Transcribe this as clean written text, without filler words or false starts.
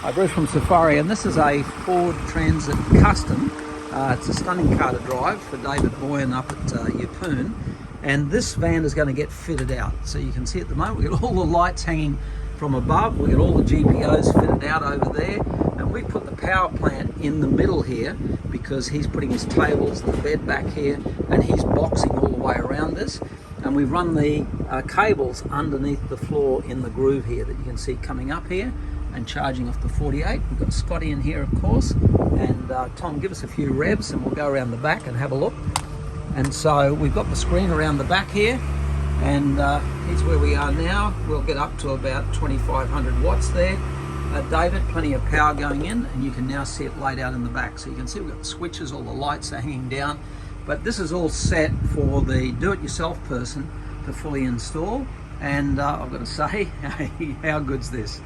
Hi, Bruce from Safiery, and this is a Ford Transit Custom. It's a stunning car to drive for David Boyan up at Yeppoon, and this van is going to get fitted out. So you can see at the moment we've got all the lights hanging from above, we've got all the GPOs fitted out over there, and we put the power plant in the middle here because he's putting his tables and the bed back here, and he's boxing all the way around this. And we've run the cables underneath the floor in the groove here that you can see coming up here and charging off the 48. We've got Scotty in here, of course, and Tom, give us a few revs and we'll go around the back and have a look. And so we've got the screen around the back here, and here's where we are now. We'll get up to about 2500 watts there. David, plenty of power going in, and you can now see it laid out in the back. So you can see we've got the switches, all the lights are hanging down, but this is all set for the do-it-yourself person to fully install. And I've got to say, how good's this?